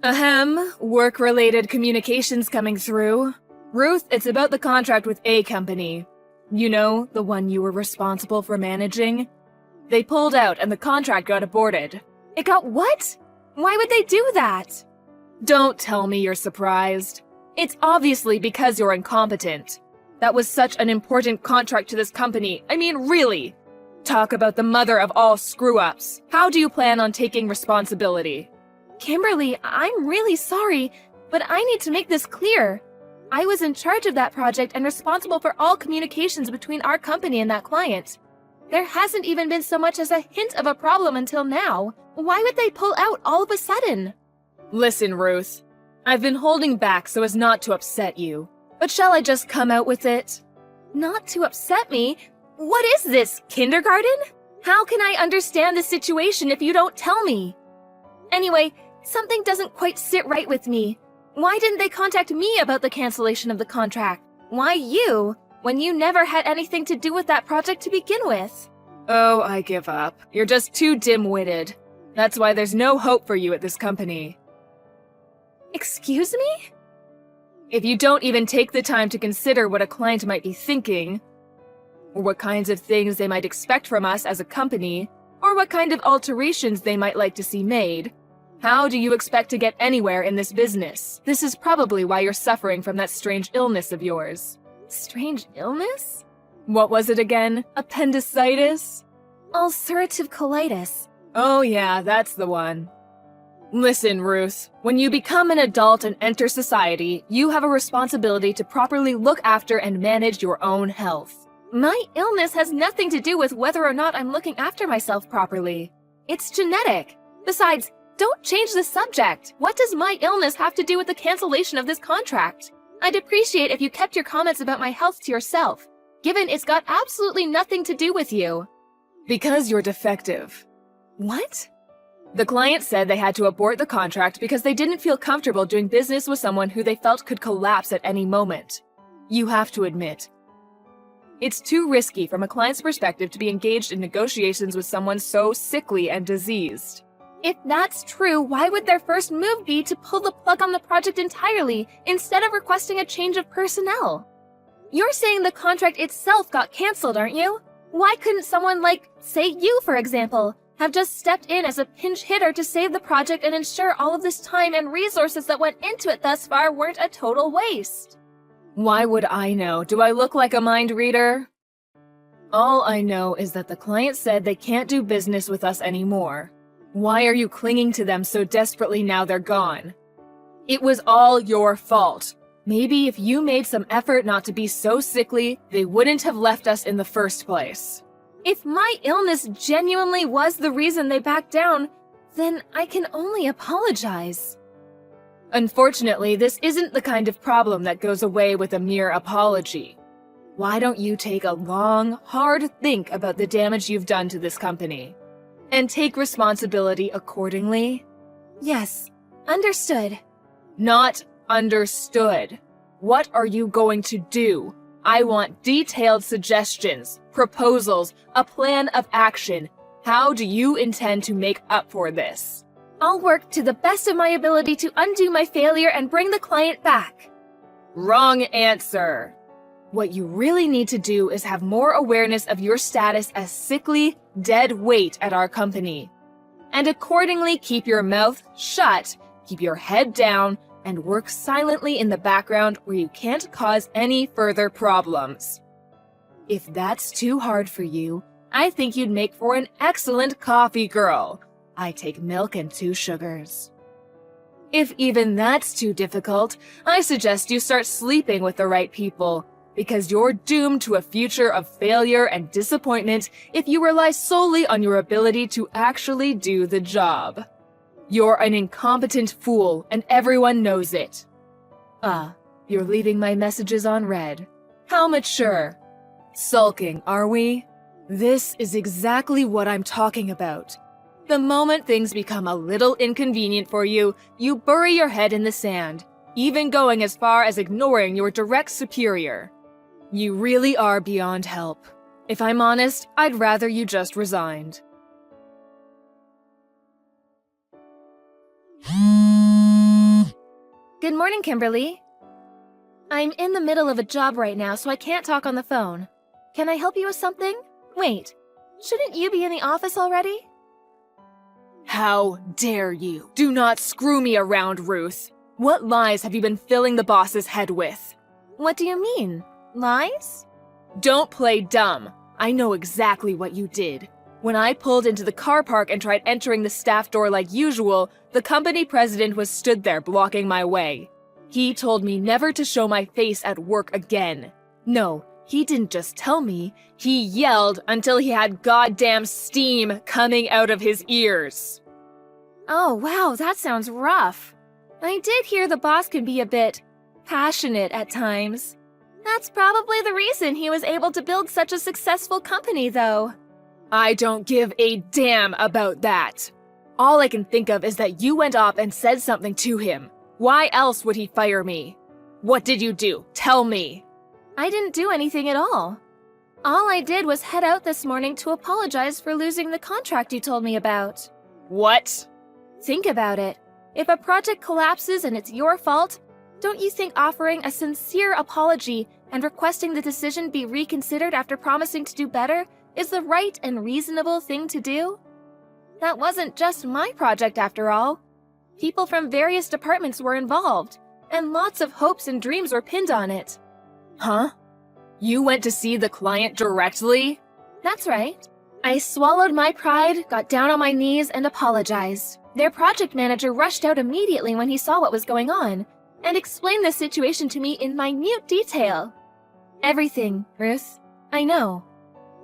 Ahem, work-related communications coming through. Ruth, it's about the contract with A Company. You know, the one you were responsible for managing? They pulled out and the contract got aborted. It got what? Why would they do that? Don't tell me you're surprised. It's obviously because you're incompetent. That was such an important contract to this company. I mean, really. Talk about the mother of all screw-ups. How do you plan on taking responsibility? Kimberly, I'm really sorry, but I need to make this clear. I was in charge of that project and responsible for all communications between our company and that client. There hasn't even been so much as a hint of a problem until now. Why would they pull out all of a sudden? Listen, Ruth. I've been holding back so as not to upset you. But shall I just come out with it? Not to upset me? What is this, kindergarten? How can I understand the situation if you don't tell me? Anyway, something doesn't quite sit right with me. Why didn't they contact me about the cancellation of the contract? Why you, when you never had anything to do with that project to begin with? Oh, I give up. You're just too dim-witted. That's why there's no hope for you at this company. Excuse me? If you don't even take the time to consider what a client might be thinking, or what kinds of things they might expect from us as a company, or what kind of alterations they might like to see made, how do you expect to get anywhere in this business? This is probably why you're suffering from that strange illness of yours. Strange illness? What was it again? Appendicitis? Ulcerative colitis. Oh yeah, that's the one. Listen, Ruth, when you become an adult and enter society, you have a responsibility to properly look after and manage your own health. My illness has nothing to do with whether or not I'm looking after myself properly. It's genetic. Besides, don't change the subject. What does my illness have to do with the cancellation of this contract? I'd appreciate if you kept your comments about my health to yourself, given it's got absolutely nothing to do with you. Because you're defective. What? The client said they had to abort the contract because they didn't feel comfortable doing business with someone who they felt could collapse at any moment. You have to admit, it's too risky from a client's perspective to be engaged in negotiations with someone so sickly and diseased. If that's true, why would their first move be to pull the plug on the project entirely instead of requesting a change of personnel? You're saying the contract itself got canceled, aren't you? Why couldn't someone like, say you for example, have just stepped in as a pinch hitter to save the project and ensure all of this time and resources that went into it thus far weren't a total waste? Why would I know? Do I look like a mind reader? All I know is that the client said they can't do business with us anymore. Why are you clinging to them so desperately now they're gone? It was all your fault. Maybe if you made some effort not to be so sickly, they wouldn't have left us in the first place. If my illness genuinely was the reason they backed down, then I can only apologize. Unfortunately, this isn't the kind of problem that goes away with a mere apology. Why don't you take a long, hard think about the damage you've done to this company? And take responsibility accordingly? Yes, understood. Not understood. What are you going to do? I want detailed suggestions, proposals, a plan of action. How do you intend to make up for this? I'll work to the best of my ability to undo my failure and bring the client back. Wrong answer. What you really need to do is have more awareness of your status as sickly, dead weight at our company. And accordingly keep your mouth shut, keep your head down, and work silently in the background where you can't cause any further problems. If that's too hard for you, I think you'd make for an excellent coffee girl. I take milk and 2 sugars. If even that's too difficult, I suggest you start sleeping with the right people, because you're doomed to a future of failure and disappointment if you rely solely on your ability to actually do the job. You're an incompetent fool, and everyone knows it. You're leaving my messages on read. How mature. Sulking, are we? This is exactly what I'm talking about. The moment things become a little inconvenient for you, you bury your head in the sand, even going as far as ignoring your direct superior. You really are beyond help. If I'm honest, I'd rather you just resigned. Good morning, Kimberly. I'm in the middle of a job right now, so I can't talk on the phone. Can I help you with something? Wait, shouldn't you be in the office already? How dare you? Do not screw me around, Ruth. What lies have you been filling the boss's head with? What do you mean? Lies? Don't play dumb. I know exactly what you did. When I pulled into the car park and tried entering the staff door like usual, the company president was stood there blocking my way. He told me never to show my face at work again. No, he didn't just tell me, he yelled until he had goddamn steam coming out of his ears. Oh, wow, that sounds rough. I did hear the boss can be a bit passionate at times. That's probably the reason he was able to build such a successful company, though. I don't give a damn about that. All I can think of is that you went off and said something to him. Why else would he fire me? What did you do? Tell me. I didn't do anything at all. All I did was head out this morning to apologize for losing the contract you told me about. What? Think about it. If a project collapses and it's your fault, don't you think offering a sincere apology and requesting the decision be reconsidered after promising to do better is the right and reasonable thing to do? That wasn't just my project after all. People from various departments were involved, and lots of hopes and dreams were pinned on it. Huh? You went to see the client directly? That's right. I swallowed my pride, got down on my knees, and apologized. Their project manager rushed out immediately when he saw what was going on, and explained the situation to me in minute detail. Everything, Ruth. I know.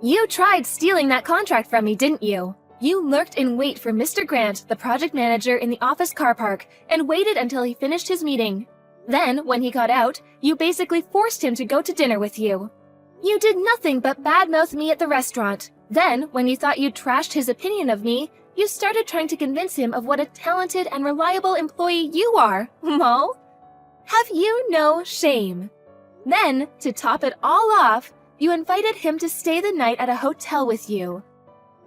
You tried stealing that contract from me, didn't you? You lurked in wait for Mr. Grant, the project manager, in the office car park, and waited until he finished his meeting. Then, when he got out, you basically forced him to go to dinner with you. You did nothing but badmouth me at the restaurant. Then, when you thought you'd trashed his opinion of me, you started trying to convince him of what a talented and reliable employee you are, Mo. Have you no shame? Then, to top it all off, you invited him to stay the night at a hotel with you.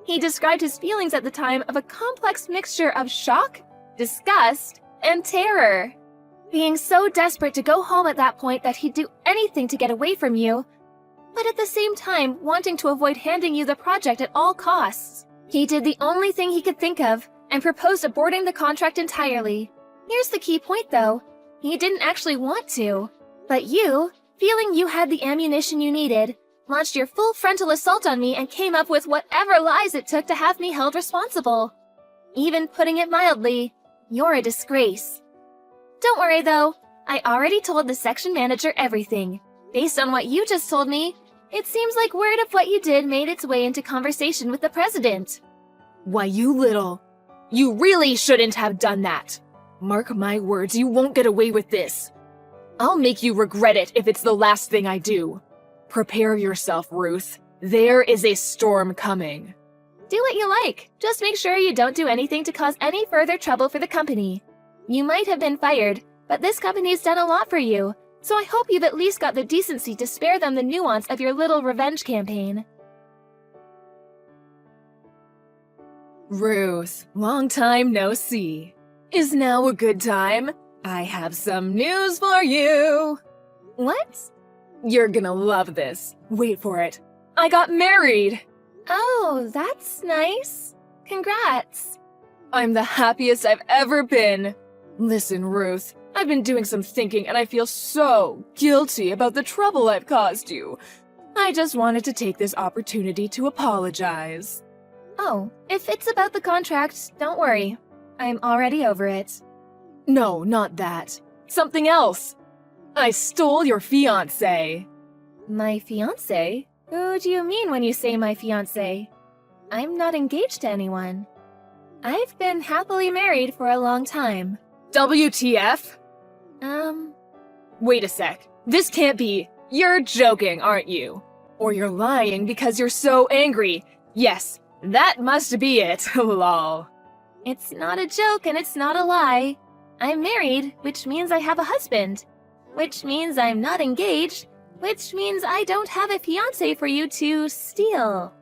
He described his feelings at the time of a complex mixture of shock, disgust, and terror. Being so desperate to go home at that point that he'd do anything to get away from you, but at the same time wanting to avoid handing you the project at all costs. He did the only thing he could think of and proposed aborting the contract entirely. Here's the key point though. He didn't actually want to, but you, feeling you had the ammunition you needed, launched your full frontal assault on me and came up with whatever lies it took to have me held responsible. Even putting it mildly, you're a disgrace. Don't worry though, I already told the section manager everything. Based on what you just told me, it seems like word of what you did made its way into conversation with the president. Why, you little... You really shouldn't have done that. Mark my words, you won't get away with this. I'll make you regret it if it's the last thing I do. Prepare yourself, Ruth. There is a storm coming. Do what you like. Just make sure you don't do anything to cause any further trouble for the company. You might have been fired, but this company's done a lot for you, so I hope you've at least got the decency to spare them the nuance of your little revenge campaign. Ruth, long time no see. Is now a good time? I have some news for you. What? You're gonna love this. Wait for it. I got married! Oh, that's nice. Congrats. I'm the happiest I've ever been. Listen, Ruth, I've been doing some thinking and I feel so guilty about the trouble I've caused you. I just wanted to take this opportunity to apologize. Oh, if it's about the contract, don't worry. I'm already over it. No, not that. Something else. I stole your fiancé. My fiancé? Who do you mean when you say my fiancé? I'm not engaged to anyone. I've been happily married for a long time. WTF? Wait a sec. This can't be. You're joking, aren't you? Or you're lying because you're so angry. Yes, that must be it. Lol. It's not a joke and it's not a lie. I'm married, which means I have a husband. Which means I'm not engaged, which means I don't have a fiancé for you to steal.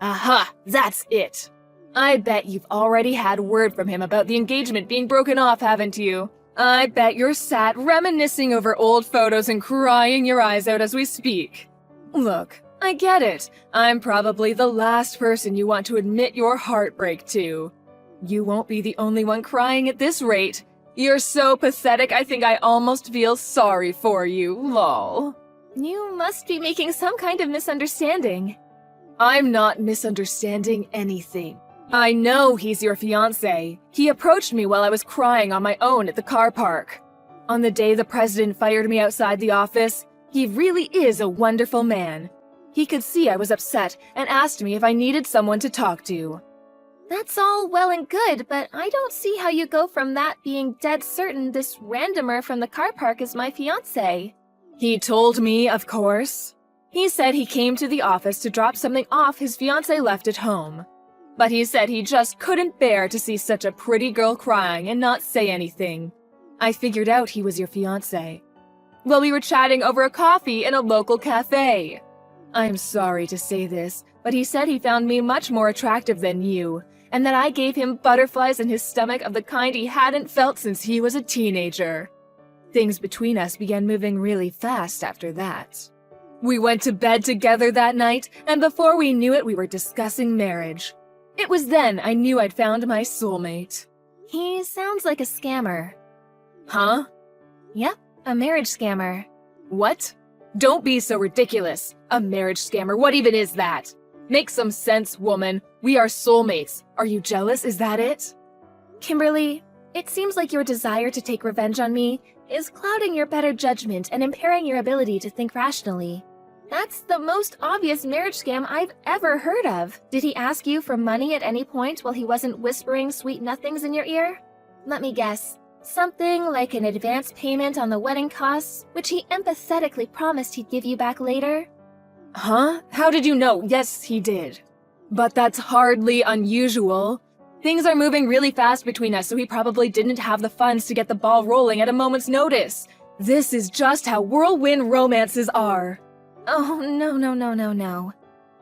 Aha, that's it. I bet you've already had word from him about the engagement being broken off, haven't you? I bet you're sat reminiscing over old photos and crying your eyes out as we speak. Look, I get it. I'm probably the last person you want to admit your heartbreak to. You won't be the only one crying at this rate. You're so pathetic, I think I almost feel sorry for you, lol. You must be making some kind of misunderstanding. I'm not misunderstanding anything. I know he's your fiancé. He approached me while I was crying on my own at the car park. On the day the president fired me outside the office, he really is a wonderful man. He could see I was upset and asked me if I needed someone to talk to. That's all well and good, but I don't see how you go from that being dead certain this randomer from the car park is my fiancé. He told me, of course. He said he came to the office to drop something off his fiancé left at home. But he said he just couldn't bear to see such a pretty girl crying and not say anything. I figured out he was your fiancé. Well, we were chatting over a coffee in a local cafe. I'm sorry to say this, but he said he found me much more attractive than you, and that I gave him butterflies in his stomach of the kind he hadn't felt since he was a teenager. Things between us began moving really fast after that. We went to bed together that night, and before we knew it, we were discussing marriage. It was then I knew I'd found my soulmate. He sounds like a scammer. Huh? Yep, a marriage scammer. What? Don't be so ridiculous. A marriage scammer, what even is that? Make some sense, woman. We are soulmates. Are you jealous? Is that it? Kimberly, it seems like your desire to take revenge on me is clouding your better judgment and impairing your ability to think rationally. That's the most obvious marriage scam I've ever heard of. Did he ask you for money at any point while he wasn't whispering sweet nothings in your ear? Let me guess. Something like an advance payment on the wedding costs, which he empathetically promised he'd give you back later? Huh? How did you know? Yes, he did. But that's hardly unusual. Things are moving really fast between us, so he probably didn't have the funds to get the ball rolling at a moment's notice. This is just how whirlwind romances are. Oh, no.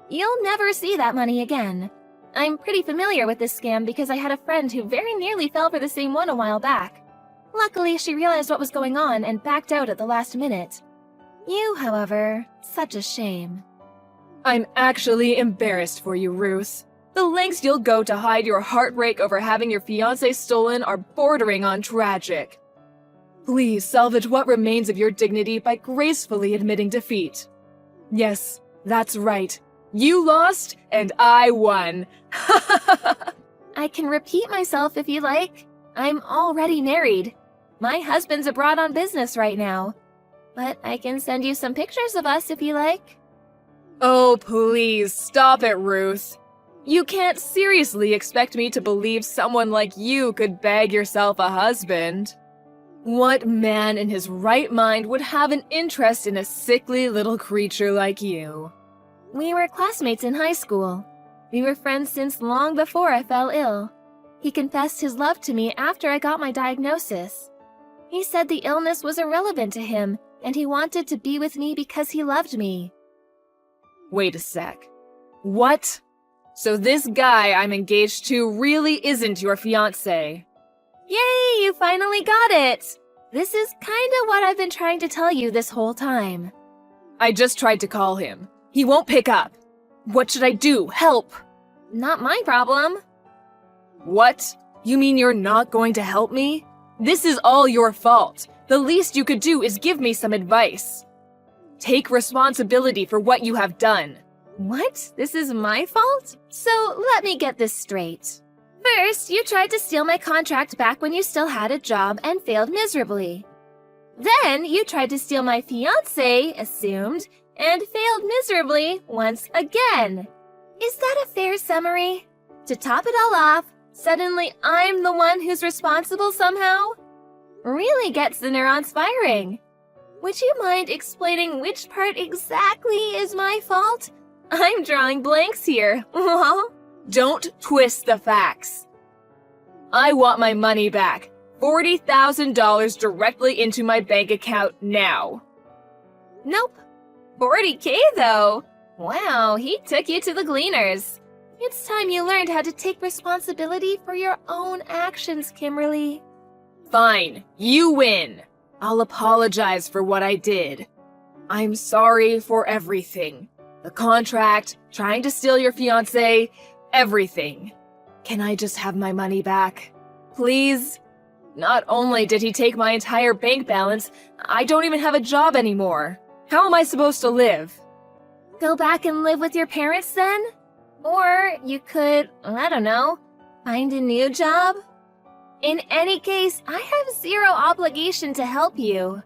You'll never see that money again. I'm pretty familiar with this scam because I had a friend who very nearly fell for the same one a while back. Luckily, she realized what was going on and backed out at the last minute. You, however, such a shame. I'm actually embarrassed for you, Ruth. The lengths you'll go to hide your heartbreak over having your fiancé stolen are bordering on tragic. Please salvage what remains of your dignity by gracefully admitting defeat. Yes, that's right. You lost, and I won. I can repeat myself if you like. I'm already married. My husband's abroad on business right now. But I can send you some pictures of us if you like. Oh, please, stop it, Ruth. You can't seriously expect me to believe someone like you could bag yourself a husband. What man in his right mind would have an interest in a sickly little creature like you? We were classmates in high school. We were friends since long before I fell ill. He confessed his love to me after I got my diagnosis. He said the illness was irrelevant to him, and he wanted to be with me because he loved me. Wait a sec. What? So this guy I'm engaged to really isn't your fiancé? Yay, you finally got it! This is kinda what I've been trying to tell you this whole time. I just tried to call him. He won't pick up. What should I do? Help! Not my problem. What? You mean you're not going to help me? This is all your fault. The least you could do is give me some advice. Take responsibility for what you have done. What? This is my fault? So let me get this straight. First, you tried to steal my contract back when you still had a job and failed miserably. Then, you tried to steal my fiancé, assumed, and failed miserably once again. Is that a fair summary? To top it all off, suddenly I'm the one who's responsible somehow? Really gets the neurons firing. Would you mind explaining which part exactly is my fault? I'm drawing blanks here. Don't twist the facts. I want my money back. $40,000 directly into my bank account now. Nope. 40K though. Wow, he took you to the Gleaners. It's time you learned how to take responsibility for your own actions, Kimberly. Fine, you win. I'll apologize for what I did. I'm sorry for everything. The contract, trying to steal your fiancé, everything. Can I just have my money back? Please? Not only did he take my entire bank balance, I don't even have a job anymore. How am I supposed to live? Go back and live with your parents then? Or you could, I don't know, find a new job? In any case, I have zero obligation to help you.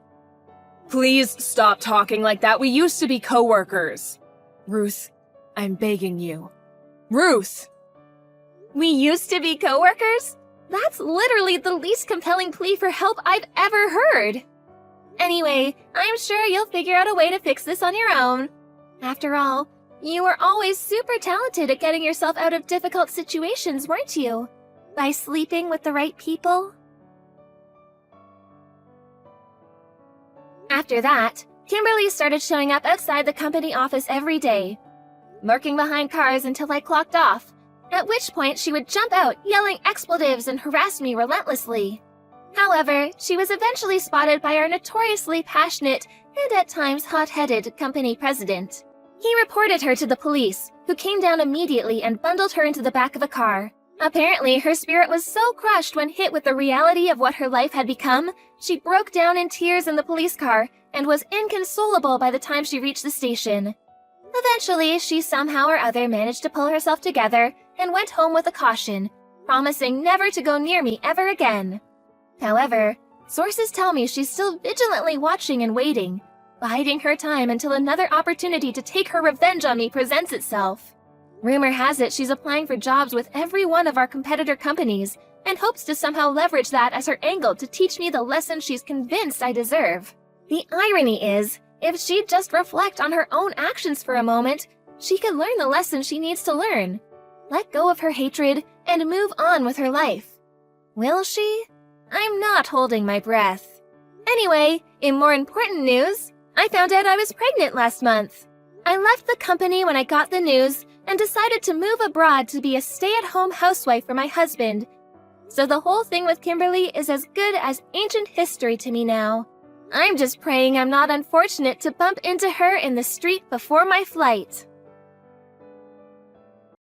Please stop talking like that. We used to be coworkers. Ruth, I'm begging you. Ruth! We used to be coworkers? That's literally the least compelling plea for help I've ever heard. Anyway, I'm sure you'll figure out a way to fix this on your own. After all, you were always super talented at getting yourself out of difficult situations, weren't you? By sleeping with the right people? After that, Kimberly started showing up outside the company office every day, lurking behind cars until I clocked off, at which point she would jump out yelling expletives and harass me relentlessly. However, she was eventually spotted by our notoriously passionate and at times hot-headed company president. He reported her to the police, who came down immediately and bundled her into the back of a car. Apparently, her spirit was so crushed when hit with the reality of what her life had become, she broke down in tears in the police car and was inconsolable by the time she reached the station. Eventually, she somehow or other managed to pull herself together and went home with a caution, promising never to go near me ever again. However, sources tell me she's still vigilantly watching and waiting, biding her time until another opportunity to take her revenge on me presents itself. Rumor has it she's applying for jobs with every one of our competitor companies and hopes to somehow leverage that as her angle to teach me the lesson she's convinced I deserve. The irony is, if she'd just reflect on her own actions for a moment, she could learn the lesson she needs to learn. Let go of her hatred and move on with her life. Will she? I'm not holding my breath. Anyway, in more important news, I found out I was pregnant last month. I left the company when I got the news and decided to move abroad to be a stay-at-home housewife for my husband. So the whole thing with Kimberly is as good as ancient history to me now. I'm just praying I'm not unfortunate to bump into her in the street before my flight.